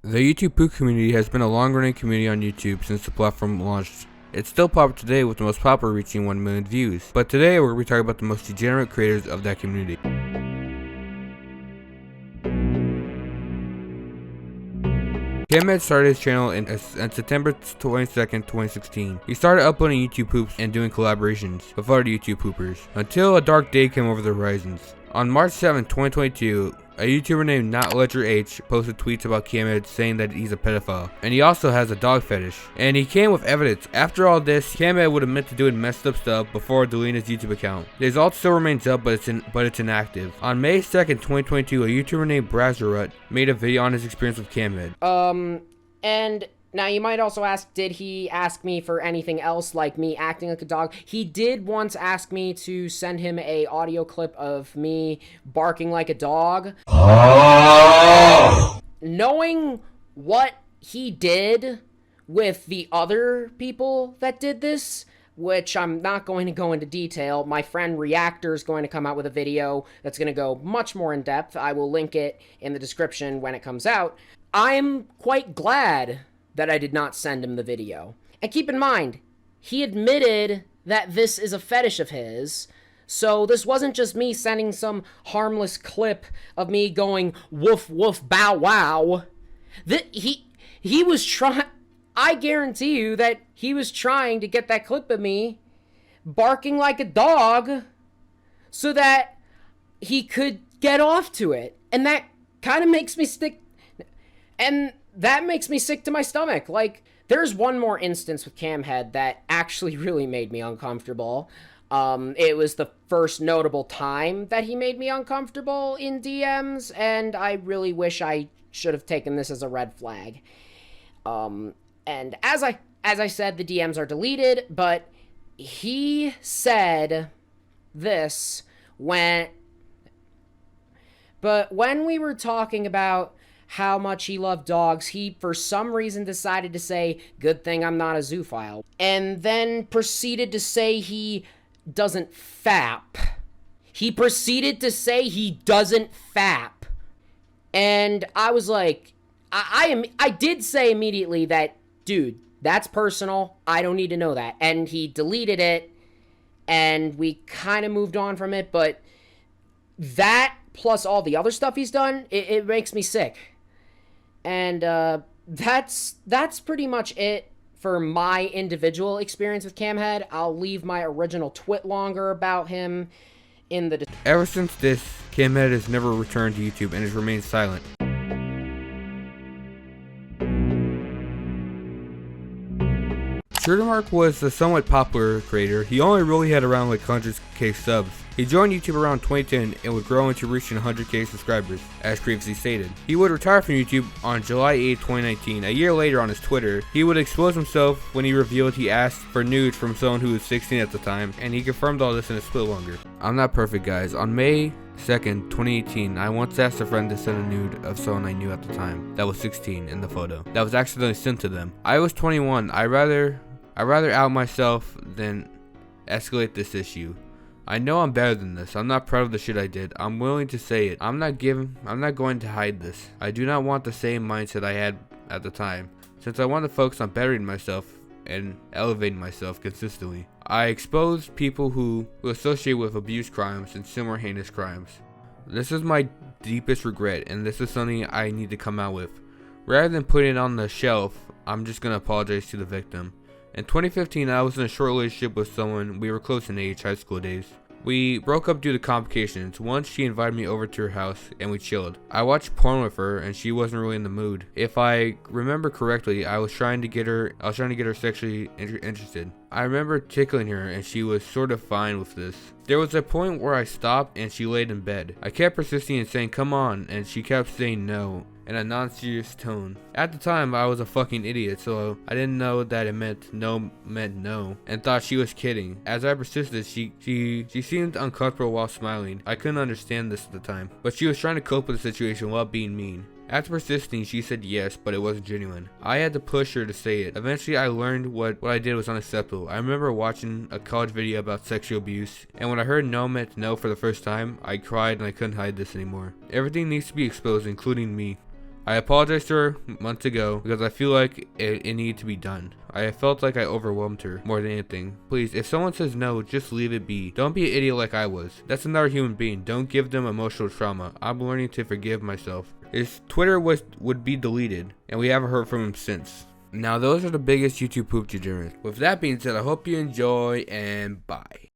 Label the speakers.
Speaker 1: The YouTube Poo community has been a long-running community on YouTube since the platform launched. It's still popular today, with the most popular reaching 1 million views. But today we're going to be talking about the most degenerate creators of that community. CamHead started his channel on September 22nd, 2016. He started uploading YouTube poops and doing collaborations with other YouTube poopers, until a dark day came over the horizons. On March 7, 2022, a YouTuber named NotLedgerH posted tweets about CamHead saying that he's a pedophile, and he also has a dog fetish. And he came with evidence. After all this, CamHead would admit to doing messed up stuff before deleting his YouTube account. His alt still remains up, but it's inactive. On May 2nd, 2022, a YouTuber named Brazerut made a video on his experience with CamHead.
Speaker 2: And now you might also ask, did he ask me for anything else, like me acting like a dog? He did once ask me to send him a audio clip of me barking like a dog. Knowing what he did with the other people that did this, which I'm not going to go into detail. My friend Reactor is going to come out with a video that's going to go much more in depth. I will link it in the description when it comes out. I'm quite glad that I did not send him the video. And keep in mind, he admitted that this is a fetish of his, so this wasn't just me sending some harmless clip of me going woof woof bow wow. He was trying, I guarantee you that he was trying to get that clip of me barking like a dog so that he could get off to it. And that kind of makes me sick to my stomach. Like, there's one more instance with CamHead that actually really made me uncomfortable. It was the first notable time that he made me uncomfortable in DMs, and I really wish I should have taken this as a red flag. And as I said, the DMs are deleted, but he said this when we were talking about how much he loved dogs, he for some reason decided to say, "Good thing I'm not a zoophile," and then proceeded to say he doesn't fap. He proceeded to say he doesn't fap. And I was like, I did say immediately that, dude, that's personal. I don't need to know that. And he deleted it, and we kind of moved on from it, but that plus all the other stuff he's done, it makes me sick. And that's pretty much it for my individual experience with CamHead. I'll leave my original twit longer about him in the...
Speaker 1: Ever since this, CamHead has never returned to YouTube and has remained silent. Trudermark was a somewhat popular creator. He only really had around like 100k subs. He joined YouTube around 2010 and would grow into reaching 100k subscribers, as previously stated. He would retire from YouTube on July 8, 2019. A year later, on his Twitter, he would expose himself when he revealed he asked for nudes from someone who was 16 at the time, and he confirmed all this in a split longer. I'm not perfect, guys. On May 2nd, 2018, I once asked a friend to send a nude of someone I knew at the time that was 16 in the photo. That was accidentally sent to them. I was 21. I'd rather out myself than escalate this issue. I know I'm better than this. I'm not proud of the shit I did. I'm willing to say it. I'm not going to hide this. I do not want the same mindset I had at the time, since I want to focus on bettering myself and elevating myself consistently. I expose people who associate with abuse crimes and similar heinous crimes. This is my deepest regret, and this is something I need to come out with. Rather than putting it on the shelf, I'm just gonna apologize to the victim. In 2015, I was in a short relationship with someone. We were close in age, high school days. We broke up due to complications. Once she invited me over to her house and we chilled. I watched porn with her and she wasn't really in the mood. If I remember correctly, I was trying to get her sexually interested. I remember tickling her and she was sort of fine with this. There was a point where I stopped and she laid in bed. I kept persisting and saying, "Come on," and she kept saying no in a non-serious tone. At the time, I was a fucking idiot, so I didn't know that it meant no, and thought she was kidding. As I persisted, she seemed uncomfortable while smiling. I couldn't understand this at the time, but she was trying to cope with the situation while being mean. After persisting, she said yes, but it wasn't genuine. I had to push her to say it. Eventually, I learned what I did was unacceptable. I remember watching a college video about sexual abuse, and when I heard no meant no for the first time, I cried and I couldn't hide this anymore. Everything needs to be exposed, including me. I apologized to her months ago because I feel like it needed to be done. I felt like I overwhelmed her more than anything. Please, if someone says no, just leave it be. Don't be an idiot like I was. That's another human being. Don't give them emotional trauma. I'm learning to forgive myself. His Twitter would be deleted, and we haven't heard from him since. Now those are the biggest YouTube poop degenerates. With that being said, I hope you enjoy, and bye.